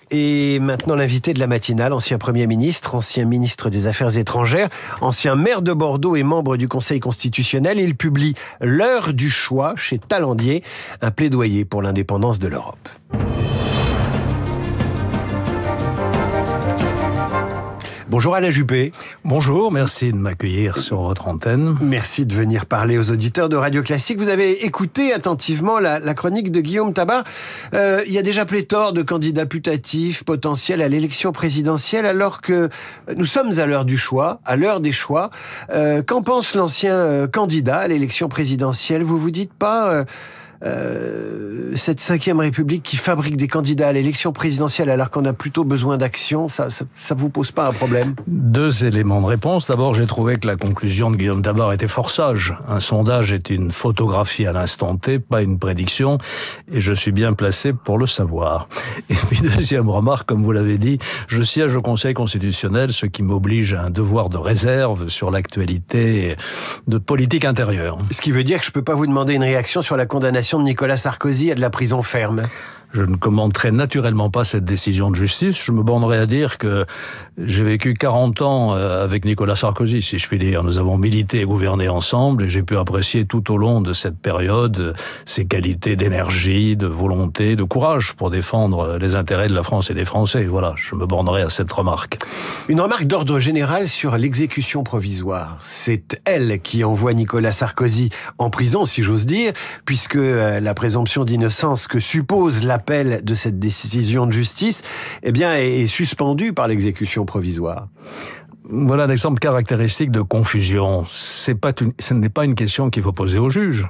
Et maintenant, l'invité de la matinale, ancien Premier ministre, ancien ministre des Affaires étrangères, ancien maire de Bordeaux et membre du Conseil constitutionnel. Il publie L'heure du choix chez Talandier, un plaidoyer pour l'indépendance de l'Europe. Bonjour Alain Juppé. Bonjour, merci de m'accueillir sur votre antenne. Merci de venir parler aux auditeurs de Radio Classique. Vous avez écouté attentivement la chronique de Guillaume Tabar. Il y a déjà pléthore de candidats putatifs potentiels à l'élection présidentielle, alors que nous sommes à l'heure du choix, à l'heure des choix. Qu'en pense l'ancien candidat à l'élection présidentielle? Vous vous dites pas... cette 5e République qui fabrique des candidats à l'élection présidentielle alors qu'on a plutôt besoin d'action, ça vous pose pas un problème? Deux éléments de réponse. D'abord, j'ai trouvé que la conclusion de Guillaume Tabar était fort sage. Un sondage est une photographie à l'instant T, pas une prédiction, et je suis bien placé pour le savoir. Et puis, deuxième remarque, comme vous l'avez dit, je siège au Conseil constitutionnel, ce qui m'oblige à un devoir de réserve sur l'actualité de politique intérieure. Ce qui veut dire que je peux pas vous demander une réaction sur la condamnation de Nicolas Sarkozy à de la prison ferme. Je ne commenterai naturellement pas cette décision de justice. Je me bornerai à dire que j'ai vécu 40 ans avec Nicolas Sarkozy, si je puis dire. Nous avons milité et gouverné ensemble et j'ai pu apprécier tout au long de cette période ses qualités d'énergie, de volonté, de courage pour défendre les intérêts de la France et des Français. Voilà, je me bornerai à cette remarque. Une remarque d'ordre général sur l'exécution provisoire. C'est elle qui envoie Nicolas Sarkozy en prison, si j'ose dire, puisque la présomption d'innocence que suppose l'appel de cette décision de justice, eh bien, est suspendue par l'exécution provisoire. Voilà un exemple caractéristique de confusion. Ce n'est pas une question qu'il faut poser au juge.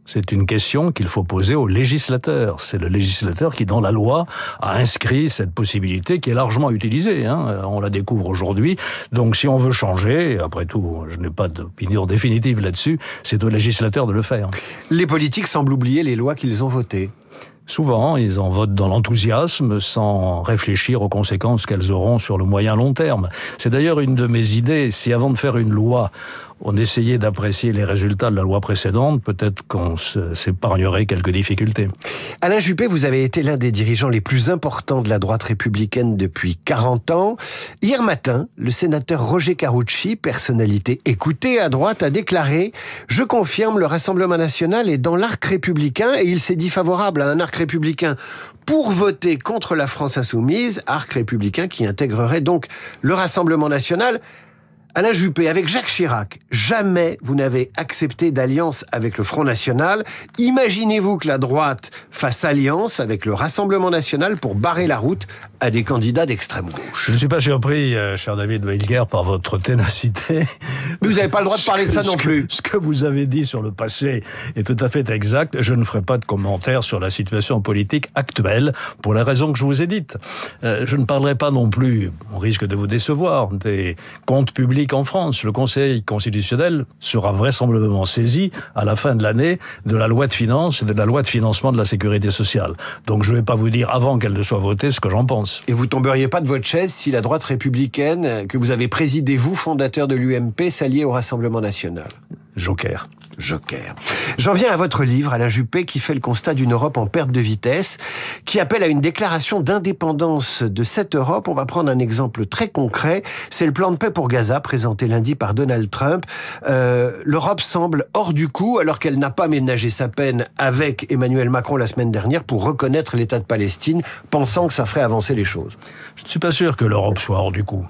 C'est une question qu'il faut poser au législateur. C'est le législateur qui, dans la loi, a inscrit cette possibilité qui est largement utilisée. On la découvre aujourd'hui. Donc, si on veut changer, après tout, je n'ai pas d'opinion définitive là-dessus, c'est au législateur de le faire. Les politiques semblent oublier les lois qu'ils ont votées. Souvent, ils en votent dans l'enthousiasme, sans réfléchir aux conséquences qu'elles auront sur le moyen long terme. C'est d'ailleurs une de mes idées. Si avant de faire une loi, on essayait d'apprécier les résultats de la loi précédente, peut-être qu'on s'épargnerait quelques difficultés. Alain Juppé, vous avez été l'un des dirigeants les plus importants de la droite républicaine depuis 40 ans. Hier matin, le sénateur Roger Karoutchi, personnalité écoutée à droite, a déclaré « Je confirme, le Rassemblement national est dans l'arc républicain » et il s'est dit favorable à un arc républicain pour voter contre la France insoumise, arc républicain qui intégrerait donc le Rassemblement national. Alain Juppé, avec Jacques Chirac, jamais vous n'avez accepté d'alliance avec le Front National. Imaginez-vous que la droite fasse alliance avec le Rassemblement National pour barrer la route à des candidats d'extrême gauche? Je ne suis pas surpris, cher David Weilger, par votre ténacité. Mais vous n'avez pas le droit de parler de ça non plus. Ce que vous avez dit sur le passé est tout à fait exact. Je ne ferai pas de commentaires sur la situation politique actuelle pour les raisons que je vous ai dites. Je ne parlerai pas non plus, on risque de vous décevoir, des comptes publics en France. Le Conseil constitutionnel sera vraisemblablement saisi à la fin de l'année de la loi de finances et de la loi de financement de la sécurité sociale. Donc je ne vais pas vous dire avant qu'elle ne soit votée ce que j'en pense. Et vous tomberiez pas de votre chaise si la droite républicaine, que vous avez présidé, vous, fondateur de l'UMP, s'alliait au Rassemblement national? Joker. J'en viens à votre livre, Alain Juppé, qui fait le constat d'une Europe en perte de vitesse, qui appelle à une déclaration d'indépendance de cette Europe. On va prendre un exemple très concret. C'est le plan de paix pour Gaza, présenté lundi par Donald Trump. L'Europe semble hors du coup, alors qu'elle n'a pas ménagé sa peine avec Emmanuel Macron la semaine dernière pour reconnaître l'État de Palestine, pensant que ça ferait avancer les choses. Je ne suis pas sûr que l'Europe soit hors du coup.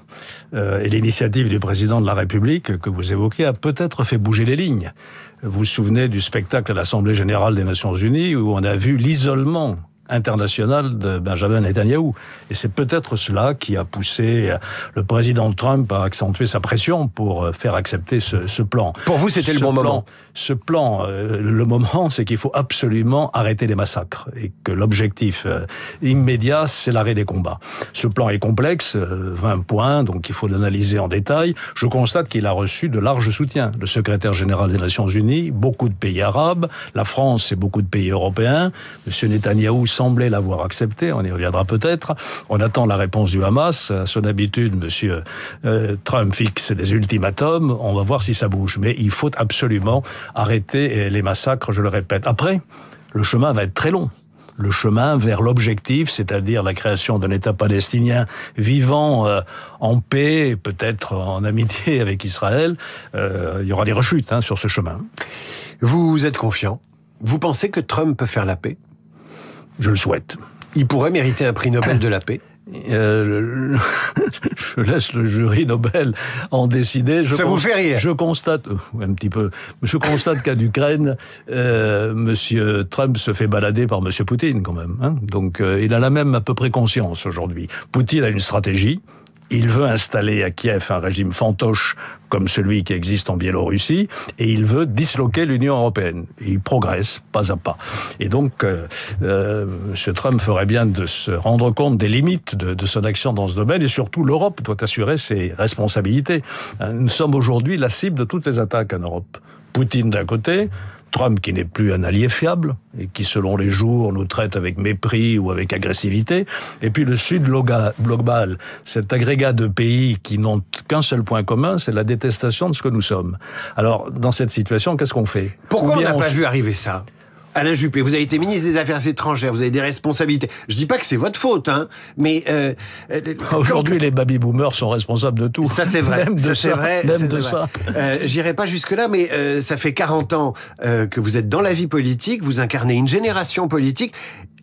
Et l'initiative du président de la République, que vous évoquez, a peut-être fait bouger les lignes. Vous vous souvenez du spectacle à l'Assemblée générale des Nations Unies où on a vu l'isolement international de Benjamin Netanyahou. Et c'est peut-être cela qui a poussé le président Trump à accentuer sa pression pour faire accepter ce plan. Pour vous, c'était le bon moment? Ce plan, le moment, c'est qu'il faut absolument arrêter les massacres et que l'objectif immédiat, c'est l'arrêt des combats. Ce plan est complexe, 20 points, donc il faut l'analyser en détail. Je constate qu'il a reçu de larges soutiens. Le secrétaire général des Nations Unies, beaucoup de pays arabes, la France et beaucoup de pays européens. M. Netanyahou semblait l'avoir accepté, on y reviendra peut-être. On attend la réponse du Hamas. À son habitude, M. Trump fixe des ultimatums. On va voir si ça bouge. Mais il faut absolument arrêter les massacres, je le répète. Après, le chemin va être très long. le chemin vers l'objectif, c'est-à-dire la création d'un État palestinien vivant en paix, peut-être en amitié avec Israël. Il y aura des rechutes sur ce chemin. Vous êtes confiant? Vous pensez que Trump peut faire la paix? Je le souhaite. Il pourrait mériter un prix Nobel de la paix? Je laisse le jury Nobel en décider. Ça vous fait rire? Je constate, un petit peu, je constate qu'en Ukraine, Monsieur Trump se fait balader par Monsieur Poutine quand même. Donc il a la même à peu près conscience aujourd'hui. Poutine a une stratégie. Il veut installer à Kiev un régime fantoche comme celui qui existe en Biélorussie, et il veut disloquer l'Union européenne. Et il progresse pas à pas. Et donc, M. Trump ferait bien de se rendre compte des limites de son action dans ce domaine, et surtout l'Europe doit assurer ses responsabilités. Nous sommes aujourd'hui la cible de toutes les attaques en Europe. Poutine d'un côté, Trump qui n'est plus un allié fiable et qui, selon les jours, nous traite avec mépris ou avec agressivité. Et puis le Sud global, cet agrégat de pays qui n'ont qu'un seul point commun, c'est la détestation de ce que nous sommes. Alors, dans cette situation, qu'est-ce qu'on fait? Pourquoi on n'a pas vu arriver ça? Alain Juppé, vous avez été ministre des Affaires étrangères, vous avez des responsabilités. Je dis pas que c'est votre faute, mais aujourd'hui les baby-boomers sont responsables de tout. Ça c'est vrai. Même de ça. Même de ça. J'irai pas jusque là, mais ça fait 40 ans que vous êtes dans la vie politique, vous incarnez une génération politique.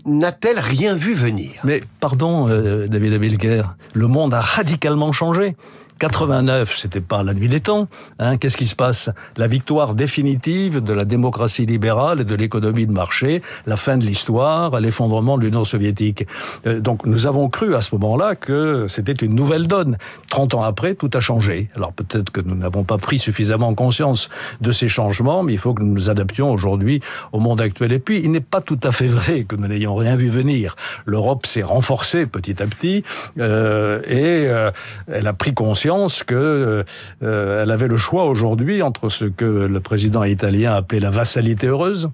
N'a-t-elle rien vu venir? Mais pardon, David Abilker, le monde a radicalement changé. 89, c'était pas la nuit des temps. Qu'est-ce qui se passe? La victoire définitive de la démocratie libérale et de l'économie de marché, la fin de l'histoire, l'effondrement de l'Union soviétique. Donc nous avons cru à ce moment-là que c'était une nouvelle donne. 30 ans après, tout a changé. Alors peut-être que nous n'avons pas pris suffisamment conscience de ces changements, mais il faut que nous nous adaptions aujourd'hui au monde actuel. Et puis, il n'est pas tout à fait vrai que nous n'ayons rien vu venir. L'Europe s'est renforcée petit à petit et elle a pris conscience que elle avait le choix aujourd'hui entre ce que le président italien appelait la vassalité heureuse.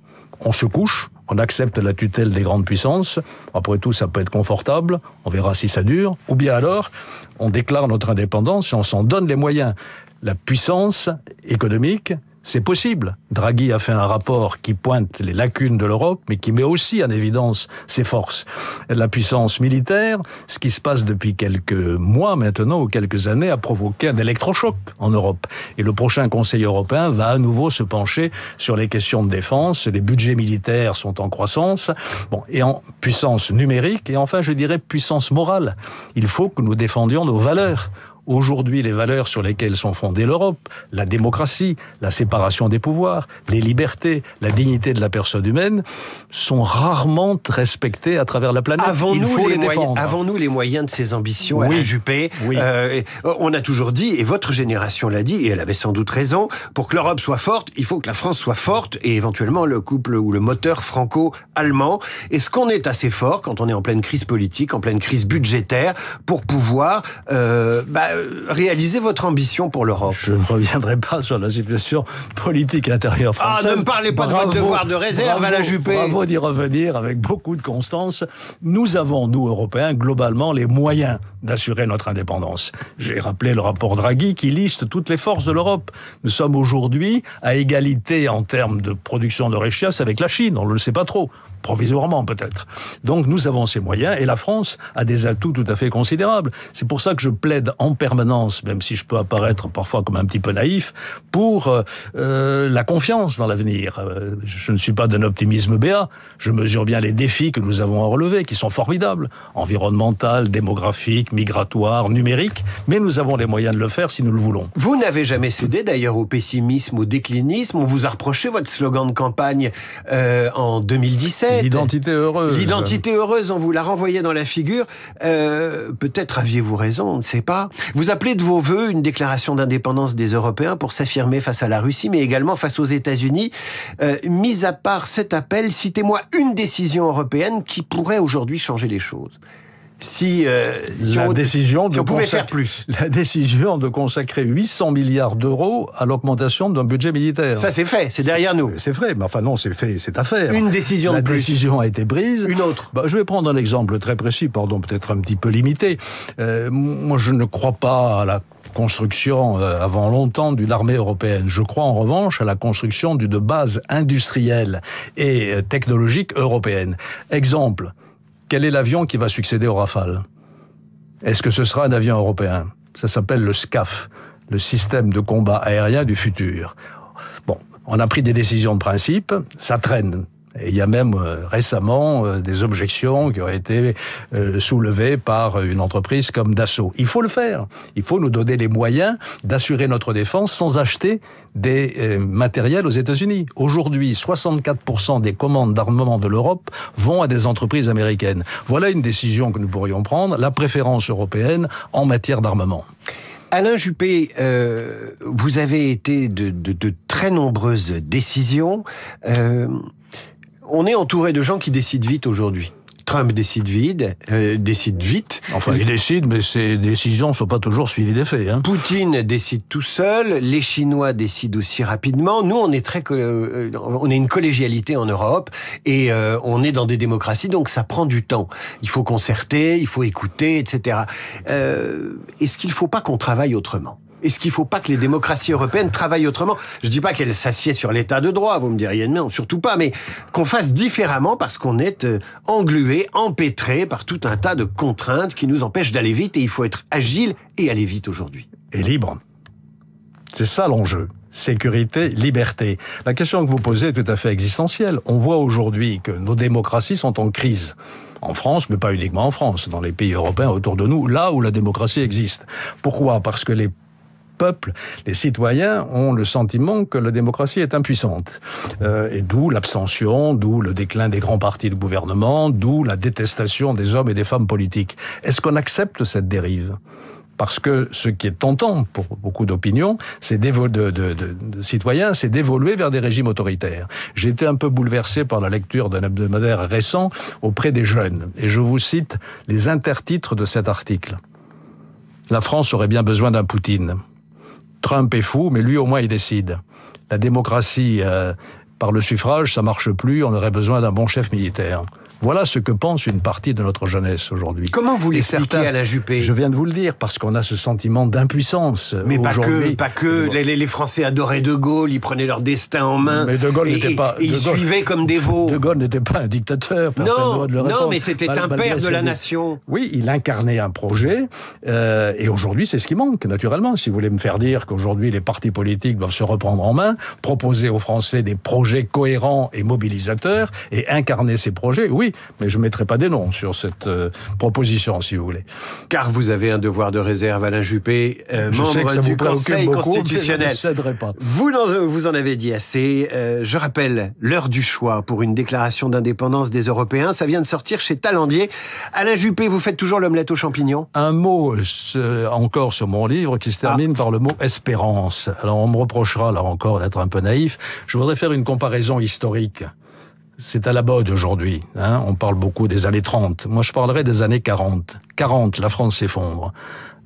On se couche, on accepte la tutelle des grandes puissances. Après tout, ça peut être confortable. On verra si ça dure. Ou bien alors, on déclare notre indépendance et on s'en donne les moyens. La puissance économique, c'est possible. Draghi a fait un rapport qui pointe les lacunes de l'Europe, mais qui met aussi en évidence ses forces. La puissance militaire, ce qui se passe depuis quelques mois maintenant, ou quelques années, a provoqué un électrochoc en Europe. Et le prochain Conseil européen va à nouveau se pencher sur les questions de défense. Les budgets militaires sont en croissance. Et en puissance numérique, et enfin, je dirais, puissance morale. Il faut que nous défendions nos valeurs. Aujourd'hui, les valeurs sur lesquelles sont fondées l'Europe, la démocratie, la séparation des pouvoirs, les libertés, la dignité de la personne humaine, sont rarement respectées à travers la planète. Il faut les défendre. Avons-nous les moyens de ces ambitions, oui. Alain Juppé? Oui. On a toujours dit, et votre génération l'a dit, et elle avait sans doute raison, pour que l'Europe soit forte, il faut que la France soit forte, et éventuellement le couple ou le moteur franco-allemand. Est-ce qu'on est assez fort quand on est en pleine crise politique, en pleine crise budgétaire, pour pouvoir réaliser votre ambition pour l'Europe? Je ne reviendrai pas sur la situation politique intérieure française. Ne me parlez pas de votre devoir de réserve, Alain Juppé. Bravo d'y revenir avec beaucoup de constance. Nous avons, nous, Européens, globalement, les moyens d'assurer notre indépendance. J'ai rappelé le rapport Draghi qui liste toutes les forces de l'Europe. Nous sommes aujourd'hui à égalité en termes de production de richesse avec la Chine. On ne le sait pas trop. Provisoirement peut-être. Donc nous avons ces moyens et la France a des atouts tout à fait considérables. C'est pour ça que je plaide en permanence, même si je peux apparaître parfois comme un petit peu naïf, pour la confiance dans l'avenir. Je ne suis pas d'un optimisme béat. Je mesure bien les défis que nous avons à relever, qui sont formidables. Environnemental, démographique, migratoire, numérique. Mais nous avons les moyens de le faire si nous le voulons. Vous n'avez jamais cédé d'ailleurs au pessimisme, au déclinisme. On vous a reproché votre slogan de campagne en 2017. L'identité heureuse. L'identité heureuse, on vous l'a renvoyé dans la figure. Peut-être aviez-vous raison, on ne sait pas. Vous appelez de vos voeux une déclaration d'indépendance des Européens pour s'affirmer face à la Russie, mais également face aux États-Unis. Mis à part cet appel, citez-moi une décision européenne qui pourrait aujourd'hui changer les choses. Si on pouvait faire plus. La décision de consacrer 800 milliards d'euros à l'augmentation d'un budget militaire. Ça c'est fait, c'est derrière nous. C'est vrai, mais enfin non, c'est fait, c'est à faire. Une décision de plus. La décision a été prise. Une autre. Je vais prendre un exemple très précis, pardon, peut-être un petit peu limité. Moi, je ne crois pas à la construction avant longtemps d'une armée européenne. Je crois en revanche à la construction d'une base industrielle et technologique européenne. Exemple, quel est l'avion qui va succéder au Rafale ? Est-ce que ce sera un avion européen ? Ça s'appelle le SCAF, le système de combat aérien du futur. Bon, on a pris des décisions de principe, ça traîne. Et il y a même récemment des objections qui ont été soulevées par une entreprise comme Dassault. Il faut le faire. Il faut nous donner les moyens d'assurer notre défense sans acheter des matériels aux États-Unis. Aujourd'hui, 64% des commandes d'armement de l'Europe vont à des entreprises américaines. Voilà une décision que nous pourrions prendre, la préférence européenne en matière d'armement. Alain Juppé, vous avez été de très nombreuses décisions. On est entouré de gens qui décident vite aujourd'hui. Trump décide vite. Enfin, il décide, mais ses décisions ne sont pas toujours suivies des faits. Hein. Poutine décide tout seul, les Chinois décident aussi rapidement. Nous, on est on est une collégialité en Europe et on est dans des démocraties, donc ça prend du temps. Il faut concerter, il faut écouter, etc. Est-ce qu'il ne faut pas qu'on travaille autrement ? Est-ce qu'il ne faut pas que les démocraties européennes travaillent autrement ? Je ne dis pas qu'elles s'assiedent sur l'état de droit, vous me diriez non, surtout pas, mais qu'on fasse différemment parce qu'on est englué, empêtré par tout un tas de contraintes qui nous empêchent d'aller vite et il faut être agile et aller vite aujourd'hui. Et libre. C'est ça l'enjeu. Sécurité, liberté. La question que vous posez est tout à fait existentielle. On voit aujourd'hui que nos démocraties sont en crise. En France, mais pas uniquement en France, dans les pays européens autour de nous, là où la démocratie existe. Pourquoi ? Parce que les peuples, les citoyens ont le sentiment que la démocratie est impuissante. Et d'où l'abstention, d'où le déclin des grands partis de gouvernement, d'où la détestation des hommes et des femmes politiques. Est-ce qu'on accepte cette dérive ? Parce que ce qui est tentant pour beaucoup d'opinions, de citoyens, c'est d'évoluer vers des régimes autoritaires. J'ai été un peu bouleversé par la lecture d'un hebdomadaire récent auprès des jeunes. Et je vous cite les intertitres de cet article. La France aurait bien besoin d'un Poutine. Trump est fou, mais lui au moins il décide. La démocratie par le suffrage, ça marche plus, on aurait besoin d'un bon chef militaire. Voilà ce que pense une partie de notre jeunesse aujourd'hui. Comment vous l'expliquez, Alain Juppé ? Je viens de vous le dire, parce qu'on a ce sentiment d'impuissance. Mais pas que. Les Français adoraient De Gaulle, ils prenaient leur destin en main. Mais De Gaulle n'était pas... Ils suivaient comme des veaux. De Gaulle n'était pas un dictateur. Non, mais c'était un père de la nation. Oui, il incarnait un projet, et aujourd'hui, c'est ce qui manque, naturellement. Si vous voulez me faire dire qu'aujourd'hui, les partis politiques doivent se reprendre en main, proposer aux Français des projets cohérents et mobilisateurs, et incarner ces projets, oui, mais je ne mettrai pas des noms sur cette proposition, si vous voulez. Car vous avez un devoir de réserve, Alain Juppé, membre du Conseil constitutionnel. Je ne céderai pas. Vous en avez dit assez. Je rappelle l'heure du choix pour une déclaration d'indépendance des Européens. Ça vient de sortir chez Talandier. Alain Juppé, vous faites toujours l'omelette aux champignons ? Un mot encore sur mon livre qui se termine par le mot espérance. Alors on me reprochera là encore d'être un peu naïf. Je voudrais faire une comparaison historique. C'est à la mode aujourd'hui. On parle beaucoup des années 30. Moi, je parlerai des années 40. 40, la France s'effondre.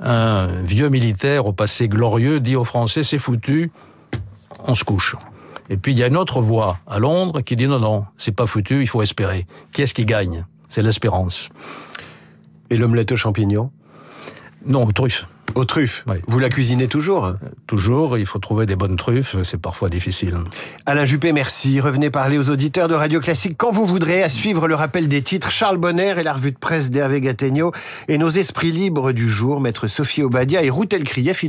Un vieux militaire au passé glorieux dit aux Français, c'est foutu, on se couche. Et puis, il y a une autre voix à Londres qui dit, non, c'est pas foutu, il faut espérer. Qui est-ce qui gagne ? C'est l'espérance. Et l'omelette aux champignons ? Non, aux truffes. Aux truffes. Oui. Vous la cuisinez toujours ? Toujours, il faut trouver des bonnes truffes, c'est parfois difficile. Alain Juppé, merci. Revenez parler aux auditeurs de Radio Classique quand vous voudrez, à suivre le rappel des titres, Charles Bonner et la revue de presse d'Hervé Gattegno, et nos esprits libres du jour, maître Sophie Obadia et Routel Krief.